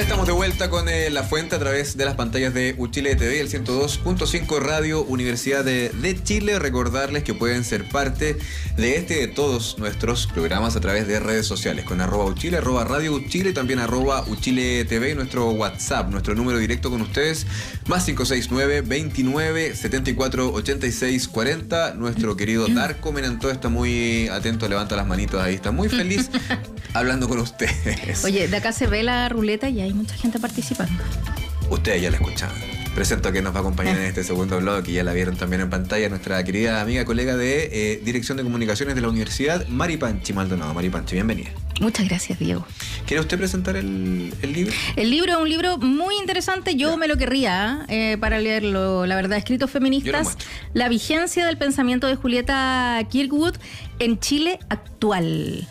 Estamos de vuelta con La Fuente a través de las pantallas de Uchile TV, el 102.5 Radio Universidad de Chile. Recordarles que pueden ser parte de este y de todos nuestros programas a través de redes sociales con @Uchile, @Radio Uchile, también @Uchile TV, nuestro WhatsApp, nuestro número directo con ustedes, más 569 29 74 86 40. Nuestro querido Darko Menantó está muy atento, levanta las manitos ahí, está muy feliz hablando con ustedes. Oye, de acá se ve la ruleta y hay mucha gente participando. Ustedes ya la escuchaban. Presento a quien nos va a acompañar en este segundo blog, que ya la vieron también en pantalla, nuestra querida amiga, colega de Dirección de Comunicaciones de la Universidad, Mari Panchi Maldonado. Mari Panchi, bienvenida. Muchas gracias, Diego. ¿Quiere usted presentar el libro? El libro es un libro muy interesante. Yo me lo querría para leerlo. La verdad, Escritos Feministas, la vigencia del pensamiento de Julieta Kirkwood en Chile actual.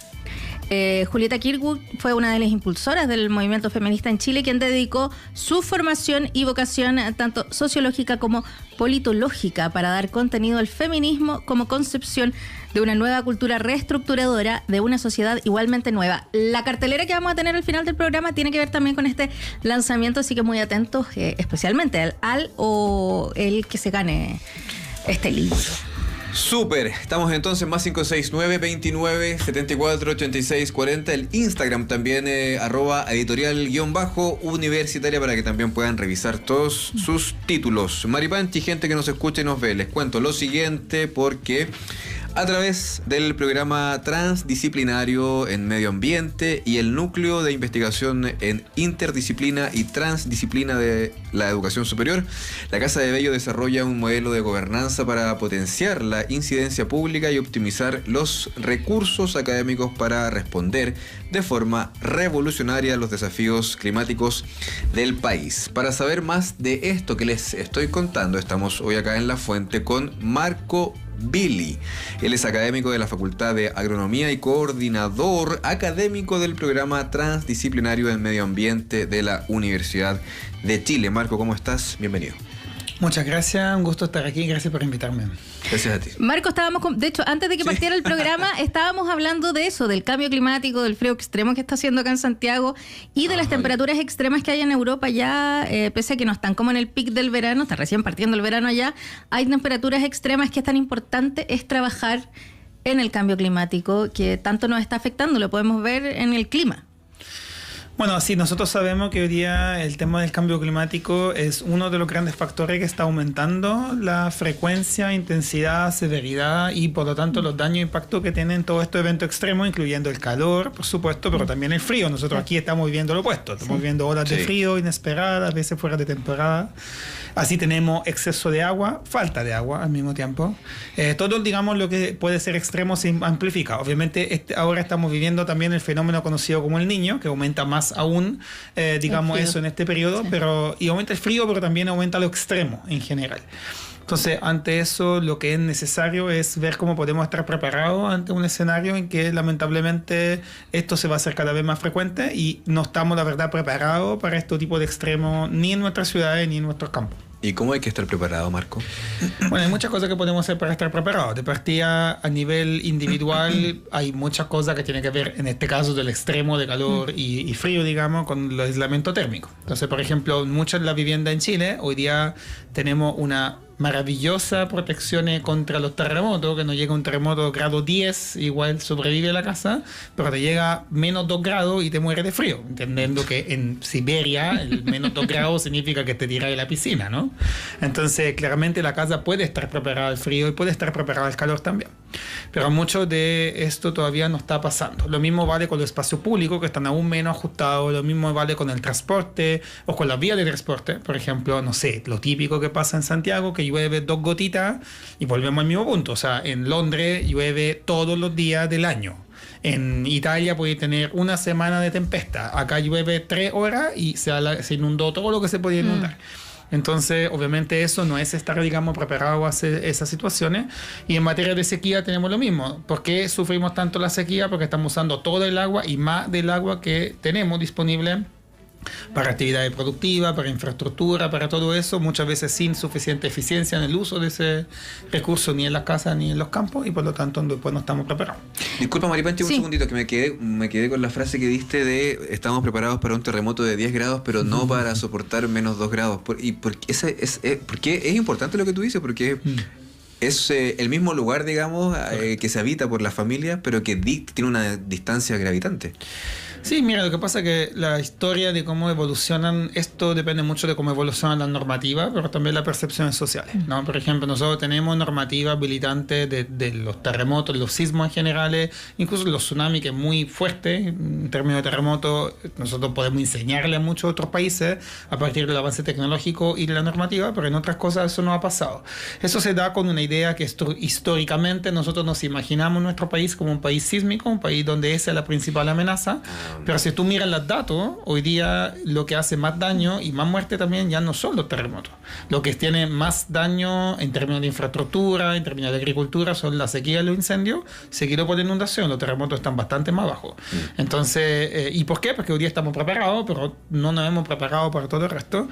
Julieta Kirkwood fue una de las impulsoras del movimiento feminista en Chile, quien dedicó su formación y vocación tanto sociológica como politológica para dar contenido al feminismo como concepción de una nueva cultura reestructuradora de una sociedad igualmente nueva. La cartelera que vamos a tener al final del programa tiene que ver también con este lanzamiento, así que muy atentos, especialmente al o el que se gane este libro. Súper, estamos entonces más 569 29 74 86 40, el Instagram también @editorial_universitaria para que también puedan revisar todos sus títulos. Mari Panchi, gente que nos escucha y nos ve, les cuento lo siguiente porque a través del programa transdisciplinario en medio ambiente y el núcleo de investigación en interdisciplina y transdisciplina de la educación superior, la Casa de Bello desarrolla un modelo de gobernanza para potenciar la incidencia pública y optimizar los recursos académicos para responder de forma revolucionaria a los desafíos climáticos del país. Para saber más de esto que les estoy contando, estamos hoy acá en La Fuente con Marco Billy. Él es académico de la Facultad de Agronomía y coordinador académico del programa transdisciplinario en medio ambiente de la Universidad de Chile. Marco, ¿cómo estás? Bienvenido. Muchas gracias, un gusto estar aquí, gracias por invitarme. Gracias a ti. Marco, de hecho, antes de que partiera el programa, estábamos hablando de eso, del cambio climático, del frío extremo que está haciendo acá en Santiago y de las temperaturas extremas que hay en Europa ya, pese a que no están como en el pic del verano, está recién partiendo el verano allá, hay temperaturas extremas que es tan importante es trabajar en el cambio climático que tanto nos está afectando, lo podemos ver en el clima. Bueno, sí, nosotros sabemos que hoy día el tema del cambio climático es uno de los grandes factores que está aumentando la frecuencia, intensidad, severidad y por lo tanto los daños e impactos que tienen todos estos eventos extremos, incluyendo el calor, por supuesto, pero también el frío. Nosotros aquí estamos viviendo lo opuesto, estamos viviendo olas de frío inesperadas, a veces fuera de temporada. Así tenemos exceso de agua, falta de agua al mismo tiempo. Todo, digamos, lo que puede ser extremo se amplifica. Obviamente ahora estamos viviendo también el fenómeno conocido como el Niño, que aumenta más aún, digamos, eso en este periodo, y aumenta el frío, pero también aumenta lo extremo en general. Entonces, ante eso, lo que es necesario es ver cómo podemos estar preparados ante un escenario en que lamentablemente esto se va a hacer cada vez más frecuente y no estamos, la verdad, preparados para este tipo de extremos ni en nuestras ciudades ni en nuestros campos. ¿Y cómo hay que estar preparado, Marco? Bueno, hay muchas cosas que podemos hacer para estar preparados. De partida, a nivel individual, hay muchas cosas que tienen que ver, en este caso, del extremo de calor y frío, digamos, con el aislamiento térmico. Entonces, por ejemplo, muchas de las viviendas en Chile, hoy día tenemos una maravillosa protección contra los terremotos, que nos llega un terremoto grado 10, igual sobrevive la casa, pero te llega menos 2 grados y te mueres de frío, entendiendo que en Siberia el menos 2 grados significa que te tiras de la piscina, ¿no? Entonces, claramente la casa puede estar preparada al frío y puede estar preparada al calor también. Pero mucho de esto todavía no está pasando. Lo mismo vale con los espacios públicos, que están aún menos ajustados. Lo mismo vale con el transporte o con las vías de transporte. Por ejemplo, no sé, lo típico que pasa en Santiago, que llueve 2 gotitas y volvemos al mismo punto. O sea, en Londres llueve todos los días del año. En Italia puede tener una semana de tempesta. Acá llueve 3 horas y se inundó todo lo que se podía inundar. Entonces, obviamente eso no es estar, digamos, preparado a hacer esas situaciones. Y en materia de sequía tenemos lo mismo. ¿Por qué sufrimos tanto la sequía? Porque estamos usando todo el agua y más del agua que tenemos disponible para actividades productivas, para infraestructura, para todo eso, muchas veces sin suficiente eficiencia en el uso de ese recurso, ni en las casas ni en los campos, y por lo tanto después no estamos preparados. Disculpa, Maripanchi, un segundito, que me quedé con la frase que diste de estamos preparados para un terremoto de 10 grados, pero no para soportar menos 2 grados. Porque es importante lo que tú dices, porque es el mismo lugar, digamos, que se habita por la familia, pero que tiene una distancia gravitante. Sí, mira, lo que pasa es que la historia de cómo evolucionan, esto depende mucho de cómo evolucionan las normativas, pero también las percepciones sociales, ¿no? Por ejemplo, nosotros tenemos normativas habilitantes de los terremotos, los sismos en general, incluso los tsunamis, que es muy fuerte en términos de terremotos. Nosotros podemos enseñarle a muchos otros países a partir del avance tecnológico y de la normativa, pero en otras cosas eso no ha pasado. Eso se da con una idea que históricamente nosotros nos imaginamos nuestro país como un país sísmico, un país donde esa es la principal amenaza. Pero si tú miras los datos, hoy día lo que hace más daño y más muerte también ya no son los terremotos. Lo que tiene más daño en términos de infraestructura, en términos de agricultura, son la sequía y los incendios, seguido por la inundación. Los terremotos están bastante más bajos. Entonces, ¿y por qué? Porque hoy día estamos preparados, pero no nos hemos preparado para todo el resto.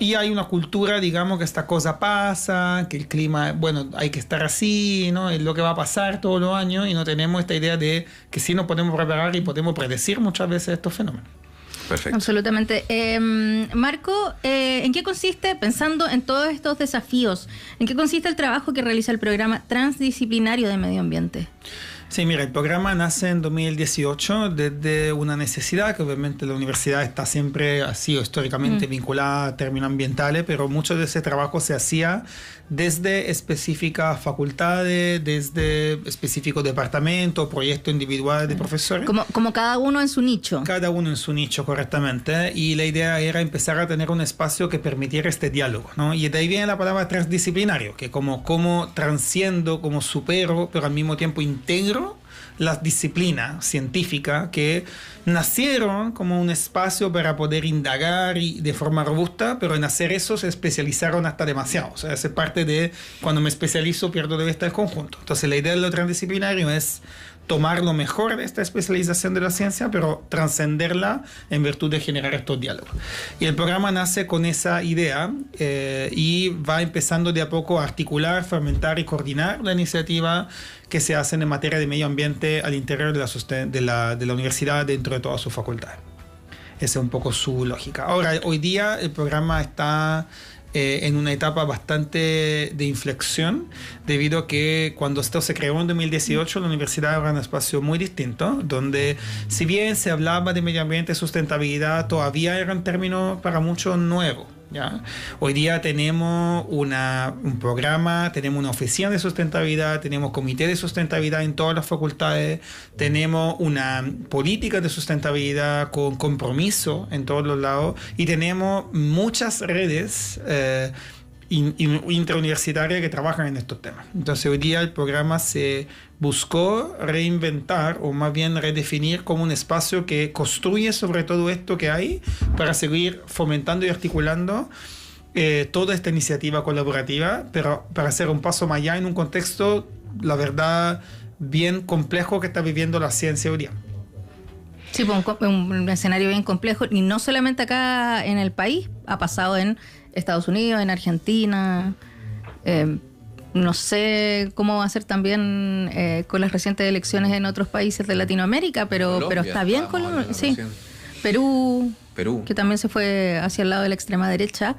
Y hay una cultura, digamos, que esta cosa pasa, que el clima, bueno, hay que estar así, ¿no? Es lo que va a pasar todos los años, y no tenemos esta idea de que sí nos podemos preparar y podemos predecir muchas veces estos fenómenos. Perfecto. Absolutamente. Marco, ¿en qué consiste, pensando en todos estos desafíos, en qué consiste el trabajo que realiza el programa transdisciplinario de medio ambiente? Sí, mira, el programa nace en 2018 desde una necesidad, que obviamente la universidad ha sido históricamente vinculada a términos ambientales, pero mucho de ese trabajo se hacía desde específicas facultades, desde específicos departamentos, proyectos individuales de profesores. Como cada uno en su nicho. Cada uno en su nicho, correctamente. Y la idea era empezar a tener un espacio que permitiera este diálogo, ¿no? Y de ahí viene la palabra transdisciplinario, que como transciendo, como supero, pero al mismo tiempo integro las disciplinas científicas que nacieron como un espacio para poder indagar y de forma robusta, pero en hacer eso se especializaron hasta demasiado. O sea, es parte de cuando me especializo pierdo de vista el conjunto. Entonces la idea de lo transdisciplinario es tomar lo mejor de esta especialización de la ciencia, pero trascenderla en virtud de generar estos diálogos. Y el programa nace con esa idea y va empezando de a poco a articular, fermentar y coordinar la iniciativa que se hacen en materia de medio ambiente al interior de la universidad dentro de todas sus facultades. Esa es un poco su lógica. Ahora, hoy día el programa está en una etapa bastante de inflexión, debido a que cuando esto se creó en 2018, la universidad era un espacio muy distinto, donde si bien se hablaba de medio ambiente y sustentabilidad, todavía eran términos para muchos nuevos. ¿Ya? Hoy día tenemos un programa, tenemos una oficina de sustentabilidad, tenemos comité de sustentabilidad en todas las facultades, tenemos una política de sustentabilidad con compromiso en todos los lados, y tenemos muchas redes intrauniversitarias que trabajan en estos temas. Entonces hoy día el programa se buscó reinventar, o más bien redefinir, como un espacio que construye sobre todo esto que hay para seguir fomentando y articulando toda esta iniciativa colaborativa, pero para hacer un paso más allá en un contexto, la verdad, bien complejo que está viviendo la ciencia hoy día. Sí, pues un escenario bien complejo, y no solamente acá en el país, ha pasado en Estados Unidos, en Argentina. No sé cómo va a ser también con las recientes elecciones en otros países de Latinoamérica, pero está bien Colombia. Sí. Perú, que también se fue hacia el lado de la extrema derecha.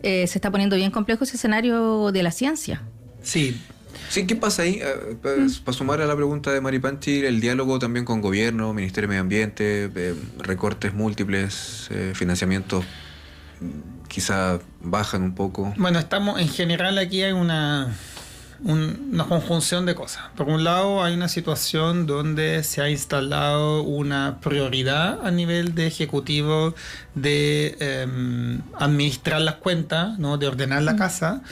Se está poniendo bien complejo ese escenario de la ciencia. Sí. Sí, ¿qué pasa ahí? Para sumar a la pregunta de Maripanchi, el diálogo también con gobierno, Ministerio de Medio Ambiente, recortes múltiples, financiamientos quizá bajan un poco. Bueno, en general aquí hay una conjunción de cosas. Por un lado, hay una situación donde se ha instalado una prioridad a nivel de ejecutivo de administrar las cuentas, ¿no? De ordenar la casa.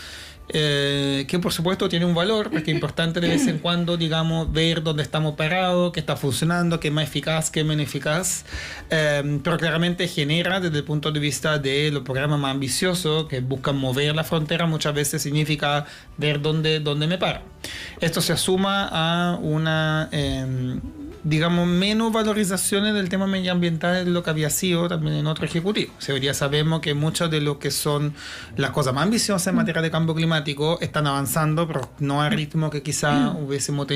Que por supuesto tiene un valor, porque es importante de vez en cuando, digamos, ver dónde estamos parados, qué está funcionando, qué es más eficaz, qué es menos eficaz, pero claramente genera, desde el punto de vista de los programas más ambiciosos que buscan mover la frontera, muchas veces significa ver dónde me paro. Esto se asuma a una digamos, menos valorizaciones del tema medioambiental de lo que había sido también en otro ejecutivo. O sea, hoy día sabemos que muchas de lo que son las cosas más ambiciosas en materia de cambio climático están avanzando, pero no al ritmo que quizá hubiésemos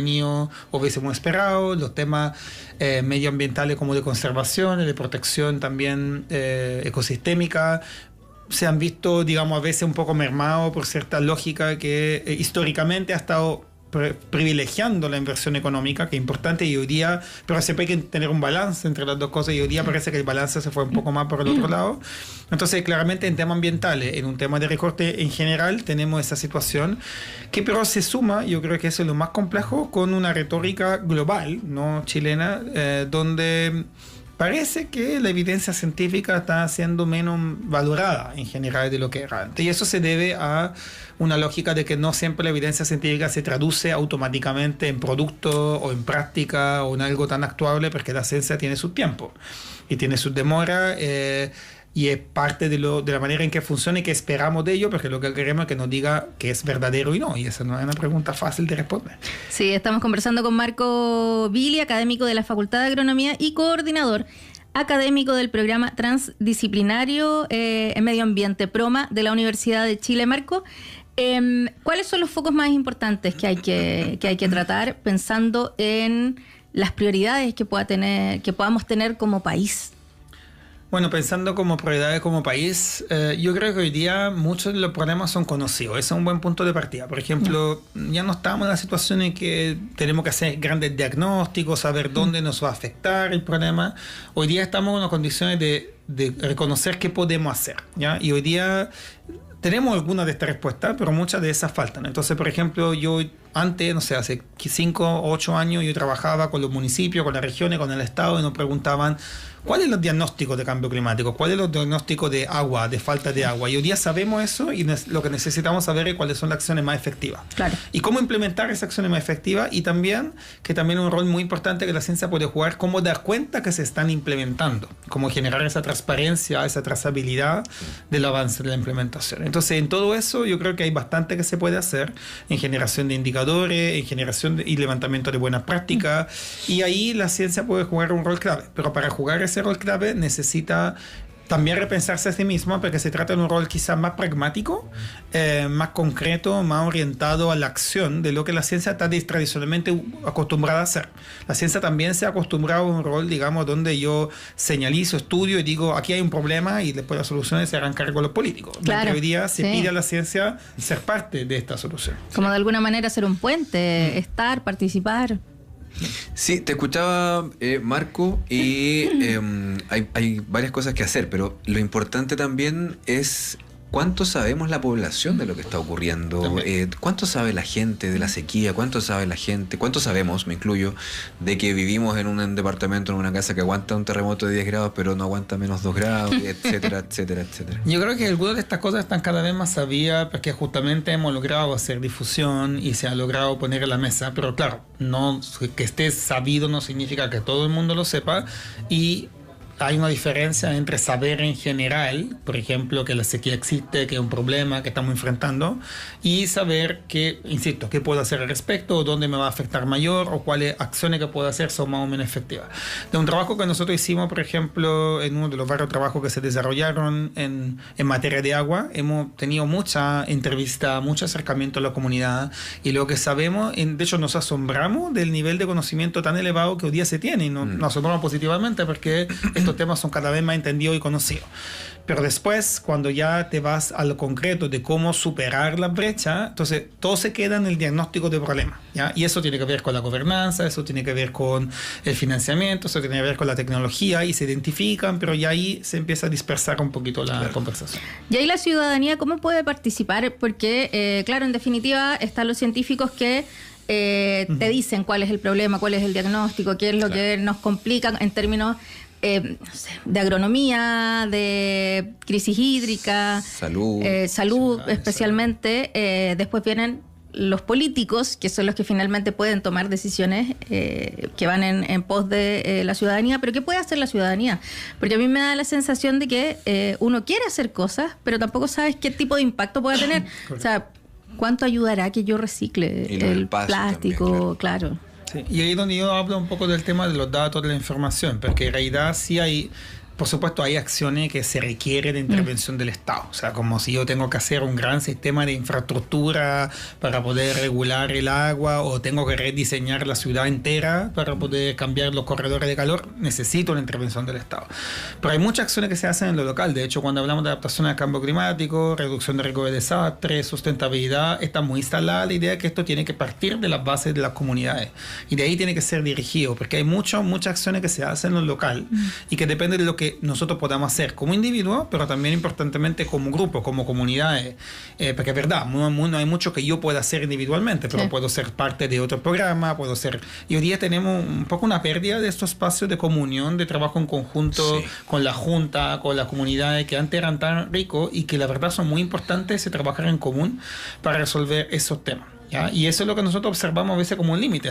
esperado. Los temas medioambientales como de conservación, de protección también ecosistémica, se han visto, digamos, a veces un poco mermados por cierta lógica que históricamente ha estado privilegiando la inversión económica, que es importante, y hoy día, pero siempre hay que tener un balance entre las dos cosas, y hoy día parece que el balance se fue un poco más por el otro lado. Entonces, claramente en temas ambientales, en un tema de recorte en general, tenemos esa situación que pero se suma, yo creo que eso es lo más complejo, con una retórica global, no chilena, donde parece que la evidencia científica está siendo menos valorada en general de lo que era antes. Y eso se debe a una lógica de que no siempre la evidencia científica se traduce automáticamente en producto o en práctica o en algo tan actuable, porque la ciencia tiene su tiempo y tiene su demora. Y es parte de la manera en que funciona y que esperamos de ello, porque lo que queremos es que nos diga que es verdadero y no. Y esa no es una pregunta fácil de responder. Sí, estamos conversando con Marco Billy, académico de la Facultad de Agronomía y coordinador académico del programa transdisciplinario en medio ambiente PROMA de la Universidad de Chile. Marco, ¿cuáles son los focos más importantes que hay que tratar pensando en las prioridades que podamos tener como país? Bueno, pensando como prioridades como país, yo creo que hoy día muchos de los problemas son conocidos. Ese es un buen punto de partida. Por ejemplo, ya no estamos en la situación en que tenemos que hacer grandes diagnósticos, saber dónde nos va a afectar el problema. Hoy día estamos en unas condiciones de reconocer qué podemos hacer, ¿ya? Y hoy día tenemos algunas de estas respuestas, pero muchas de esas faltan. Entonces, por ejemplo, yo antes, no sé, hace 5 o 8 años, yo trabajaba con los municipios, con las regiones, con el Estado, y nos preguntaban ¿cuáles son los diagnósticos de cambio climático? ¿Cuáles son los diagnósticos de agua, de falta de agua? Y hoy día sabemos eso, y lo que necesitamos saber es cuáles son las acciones más efectivas. Claro. Y cómo implementar esas acciones más efectivas, y también, que también es un rol muy importante que la ciencia puede jugar, cómo dar cuenta que se están implementando, cómo generar esa transparencia, esa trazabilidad del avance de la implementación. Entonces, en todo eso, yo creo que hay bastante que se puede hacer en generación de indicadores, en generación y levantamiento de buenas prácticas, y ahí la ciencia puede jugar un rol clave. Pero para jugar ese rol clave necesita también repensarse a sí mismo, porque se trata de un rol quizás más pragmático, más concreto, más orientado a la acción de lo que la ciencia está tradicionalmente acostumbrada a hacer. La ciencia también se ha acostumbrado a un rol, digamos, donde yo señalizo, estudio y digo, aquí hay un problema, y después las soluciones se harán cargo los políticos. Claro, hoy día se pide a la ciencia ser parte de esta solución. Como de alguna manera ser un puente, estar, participar. Sí, te escuchaba, Marco, y hay varias cosas que hacer, pero lo importante también es cuánto sabemos la población de lo que está ocurriendo, cuánto sabe la gente de la sequía, cuánto sabe la gente, cuánto sabemos, me incluyo, de que vivimos en un departamento, en una casa que aguanta un terremoto de 10 grados, pero no aguanta menos 2 grados, etcétera, etcétera, etcétera. Yo creo que algunas de estas cosas están cada vez más sabidas, porque justamente hemos logrado hacer difusión y se ha logrado poner en la mesa, pero claro, no que esté sabido no significa que todo el mundo lo sepa, y hay una diferencia entre saber en general, por ejemplo, que la sequía existe, que es un problema que estamos enfrentando, y saber que, insisto, qué puedo hacer al respecto, o dónde me va a afectar mayor, o cuáles acciones que puedo hacer son más o menos efectivas. De un trabajo que nosotros hicimos, por ejemplo, en uno de los varios trabajos que se desarrollaron en materia de agua, hemos tenido mucha entrevista, mucho acercamiento a la comunidad, y lo que sabemos, de hecho nos asombramos del nivel de conocimiento tan elevado que hoy día se tiene, y nos asombramos positivamente, porque estos temas son cada vez más entendidos y conocidos. Pero después, cuando ya te vas a lo concreto de cómo superar la brecha, entonces todo se queda en el diagnóstico del problema, ¿ya? Y eso tiene que ver con la gobernanza, eso tiene que ver con el financiamiento, eso tiene que ver con la tecnología, y se identifican, pero ya ahí se empieza a dispersar un poquito la conversación. Y ahí la ciudadanía, ¿cómo puede participar? Porque, claro, en definitiva, están los científicos que te dicen cuál es el problema, cuál es el diagnóstico, qué es lo que nos complica en términos no sé, de agronomía, de crisis hídrica, salud especialmente. Después vienen los políticos, que son los que finalmente pueden tomar decisiones que van en pos de la ciudadanía. Pero ¿qué puede hacer la ciudadanía? Porque a mí me da la sensación de que uno quiere hacer cosas, pero tampoco sabes qué tipo de impacto puede tener. O sea, ¿cuánto ayudará que yo recicle el plástico? También, claro. Sí, y ahí es donde yo hablo un poco del tema de los datos, de la información, porque en realidad sí hay... Por supuesto, hay acciones que se requiere de intervención del Estado. O sea, como si yo tengo que hacer un gran sistema de infraestructura para poder regular el agua o tengo que rediseñar la ciudad entera para poder cambiar los corredores de calor, necesito la intervención del Estado. Pero hay muchas acciones que se hacen en lo local. De hecho, cuando hablamos de adaptación al cambio climático, reducción de riesgo de desastre, sustentabilidad, está muy instalada la idea de que esto tiene que partir de las bases de las comunidades. Y de ahí tiene que ser dirigido, porque hay muchas acciones que se hacen en lo local y que dependen de lo que nosotros podamos hacer como individuos, pero también importantemente como grupo, como comunidades, porque es verdad, no hay mucho que yo pueda hacer individualmente, pero puedo ser parte de otro programa, puedo ser... Y hoy día tenemos un poco una pérdida de estos espacios de comunión, de trabajo en conjunto con la Junta, con las comunidades que antes eran tan ricos y que la verdad son muy importantes de trabajar en común para resolver esos temas. ¿Ya? Y eso es lo que nosotros observamos a veces como un límite,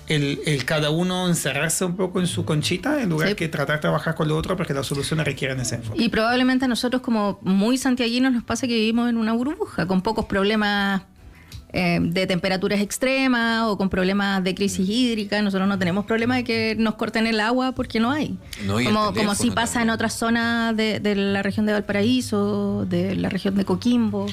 el cada uno encerrarse un poco en su conchita en lugar que tratar de trabajar con lo otro, porque las soluciones requieren ese enfoque. Y probablemente a nosotros como muy santiaguinos nos pasa que vivimos en una burbuja con pocos problemas de temperaturas extremas o con problemas de crisis hídrica. Nosotros no tenemos problema de que nos corten el agua porque no hay. Como si pasa en otras zonas de la región de Valparaíso, de la región de Coquimbo.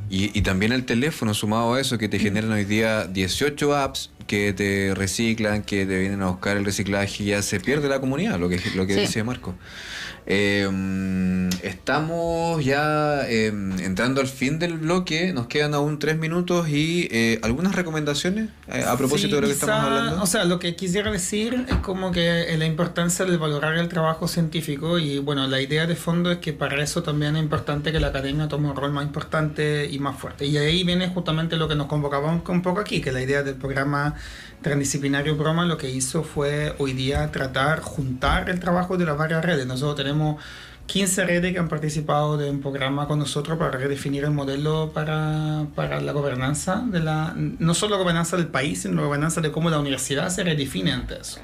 Y también el teléfono, sumado a eso, que te generan hoy día 18 apps que te reciclan, que te vienen a buscar el reciclaje, y ya se pierde la comunidad, lo que dice Marco. Estamos ya entrando al fin del bloque, nos quedan aún 3 minutos y algunas recomendaciones a propósito de lo que estamos hablando. O sea, lo que quisiera decir es como que la importancia de valorar el trabajo científico, y bueno, la idea de fondo es que para eso también es importante que la academia tome un rol más importante y más fuerte, y ahí viene justamente lo que nos convocaba un poco aquí, que la idea del programa transdisciplinario PROMA lo que hizo fue hoy día juntar el trabajo de las varias redes. Nosotros tenemos 15 redes que han participado de un programa con nosotros para redefinir el modelo para la gobernanza, no solo la gobernanza del país, sino la gobernanza de cómo la universidad se redefine ante eso.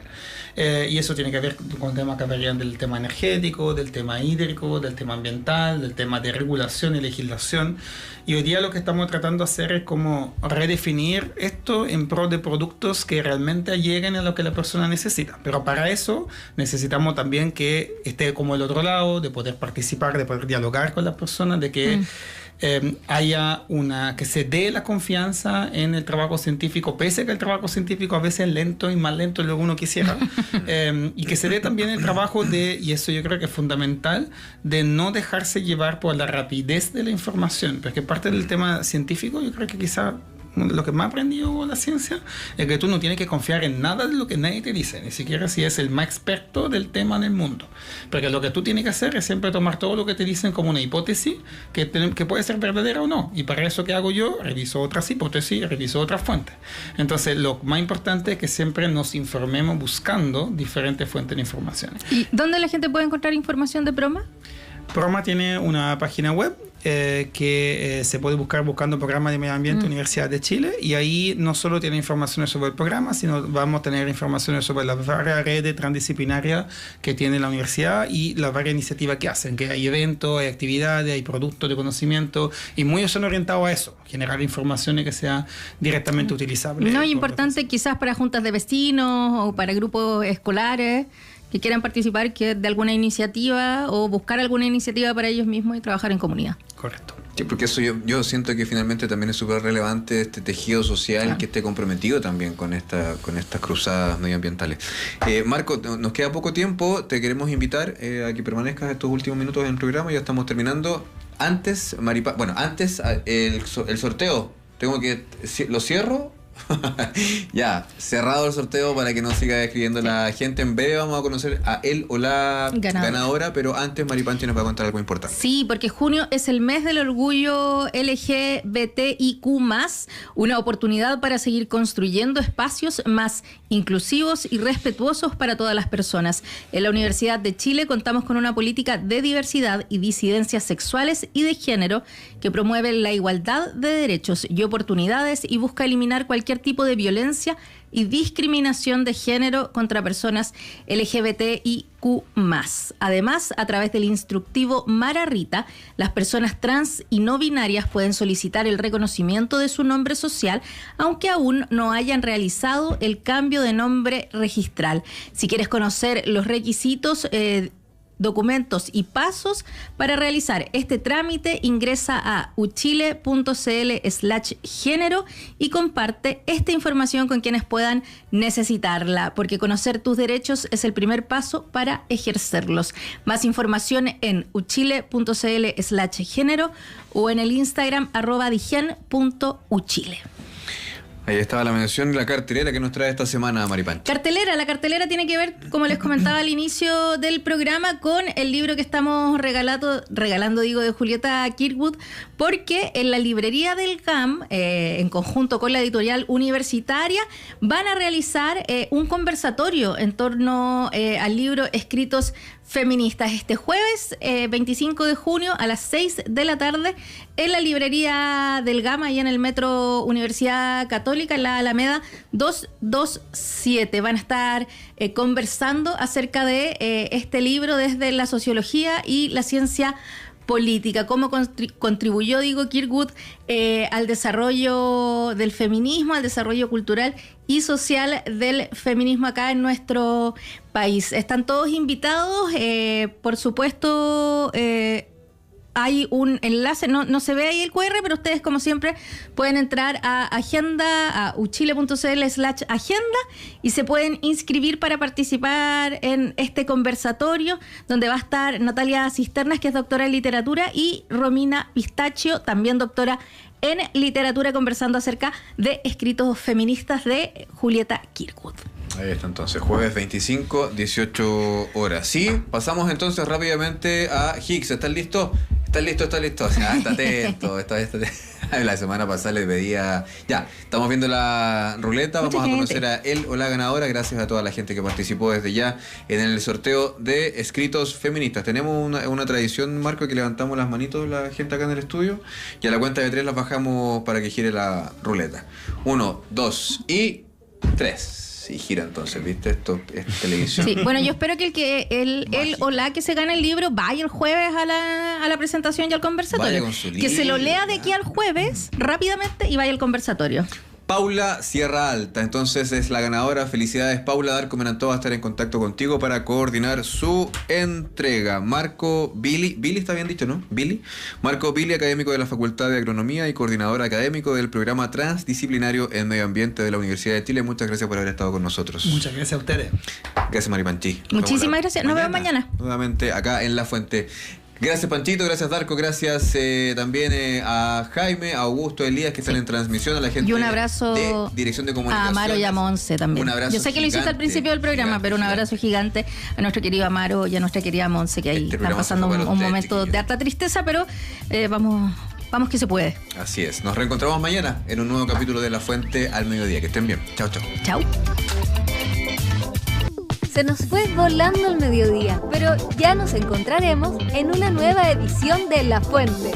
Y eso tiene que ver con temas que varían del tema energético, del tema hídrico, del tema ambiental, del tema de regulación y legislación. Y hoy día lo que estamos tratando de hacer es como redefinir esto en pro de productos que realmente lleguen a lo que la persona necesita. Pero para eso necesitamos también que esté como el otro lado, de poder participar, de poder dialogar con las personas, de que haya que se dé la confianza en el trabajo científico, pese a que el trabajo científico a veces es lento y más lento de lo que uno quisiera, y que se dé también el trabajo y eso yo creo que es fundamental, de no dejarse llevar por la rapidez de la información, porque parte del tema científico yo creo que quizá lo que más aprendió con la ciencia es que tú no tienes que confiar en nada de lo que nadie te dice, ni siquiera si es el más experto del tema en el mundo, porque lo que tú tienes que hacer es siempre tomar todo lo que te dicen como una hipótesis que puede ser verdadera o no, y para eso que hago yo, reviso otras hipótesis, reviso otras fuentes. Entonces lo más importante es que siempre nos informemos buscando diferentes fuentes de información. ¿Y dónde la gente puede encontrar información de PROMA? PROMA tiene una página web que se puede buscar buscando Programa de Medio Ambiente Universidad de Chile, y ahí no solo tiene informaciones sobre el programa, sino vamos a tener informaciones sobre las varias redes transdisciplinarias que tiene la universidad y las varias iniciativas que hacen, que hay eventos, hay actividades, hay productos de conocimiento, y muchos son orientados a eso, generar informaciones que sean directamente utilizables. No, es importante quizás para juntas de vecinos o para grupos escolares que quieran participar de alguna iniciativa o buscar alguna iniciativa para ellos mismos y trabajar en comunidad. Correcto. Sí, porque eso yo siento que finalmente también es súper relevante este tejido social que esté comprometido también con estas cruzadas medioambientales. Marco, nos queda poco tiempo, te queremos invitar a que permanezcas estos últimos minutos en el programa, ya estamos terminando. Antes, el sorteo, ¿lo cierro? Ya, cerrado el sorteo para que no siga escribiendo la gente. En breve vamos a conocer a él o la ganadora, pero antes Maripanchi nos va a contar algo importante. Sí, porque junio es el mes del orgullo LGBTIQ+, una oportunidad para seguir construyendo espacios más inclusivos y respetuosos para todas las personas. En la Universidad de Chile contamos con una política de diversidad y disidencias sexuales y de género que promueve la igualdad de derechos y oportunidades y busca eliminar cualquier tipo de violencia y discriminación de género contra personas LGBTIQ+. Además, a través del instructivo Mara Rita, las personas trans y no binarias pueden solicitar el reconocimiento de su nombre social, aunque aún no hayan realizado el cambio de nombre registral. Si quieres conocer los requisitos, documentos y pasos para realizar este trámite, ingresa a uchile.cl/género y comparte esta información con quienes puedan necesitarla, porque conocer tus derechos es el primer paso para ejercerlos. Más información en uchile.cl/género o en el Instagram @digen.uchile. Ahí estaba la mención de la cartelera que nos trae esta semana, Maripanchi. La cartelera tiene que ver, como les comentaba al inicio del programa, con el libro que estamos regalando de Julieta Kirkwood, porque en la librería del GAM, en conjunto con la editorial universitaria, van a realizar un conversatorio en torno al libro Escritos Feministas este jueves 25 de junio a las 6 de la tarde en la librería del GAM, ahí en el Metro Universidad Católica, en la Alameda 227. Van a estar conversando acerca de este libro desde la sociología y la ciencia política, cómo contribuyó, Kirkwood, al desarrollo del feminismo, al desarrollo cultural y social del feminismo acá en nuestro país. Están todos invitados, por supuesto. Hay un enlace, no se ve ahí el QR, pero ustedes, como siempre, pueden entrar a agenda, a uchile.cl/agenda, y se pueden inscribir para participar en este conversatorio, donde va a estar Natalia Cisternas, que es doctora en literatura, y Romina Pistachio, también doctora en literatura, conversando acerca de escritos feministas de Julieta Kirkwood. Ahí está entonces, jueves 25, 18 horas. Sí, pasamos entonces rápidamente a Higgs. ¿Estás listo? ¿Estás listo? Está atento. La semana pasada le pedía... Ya, estamos viendo la ruleta. Vamos a conocer a él o la ganadora. Gracias a toda la gente que participó desde ya en el sorteo de escritos feministas. Tenemos una tradición, Marco, que levantamos las manitos la gente acá en el estudio, y a la cuenta de 3 las bajamos para que gire la ruleta. 1, 2 y 3. Sí, gira entonces, ¿viste? Esto es televisión. Sí, bueno, yo espero que él o la que se gane el libro vaya el jueves a la presentación y al conversatorio. Que se lo lea de aquí al jueves rápidamente y vaya al conversatorio. Paula Sierra Alta, entonces es la ganadora. Felicidades, Paula. Darko Menantó va a estar en contacto contigo para coordinar su entrega. Marco Billy está bien dicho, ¿no? Marco Billy, académico de la Facultad de Agronomía y coordinador académico del programa transdisciplinario en Medio Ambiente de la Universidad de Chile. Muchas gracias por haber estado con nosotros. Muchas gracias a ustedes. Gracias, Maripanchi. Muchísimas gracias. Nos vemos mañana. Nuevamente acá en La Fuente. Gracias, Panchito, gracias, Darko, gracias también a Jaime, a Augusto, a Elías, que están en transmisión, a la gente y un abrazo de Dirección de Comunicación. A Amaro y a Monse también. Un abrazo. Yo sé que lo hiciste al principio del programa, pero un abrazo gigante a nuestro querido Amaro y a nuestra querida Monse, que ahí están pasando un momento de harta tristeza, pero vamos que se puede. Así es. Nos reencontramos mañana en un nuevo capítulo de La Fuente al mediodía. Que estén bien. Chao, chao. Chao. Se nos fue volando el mediodía, pero ya nos encontraremos en una nueva edición de La Fuente.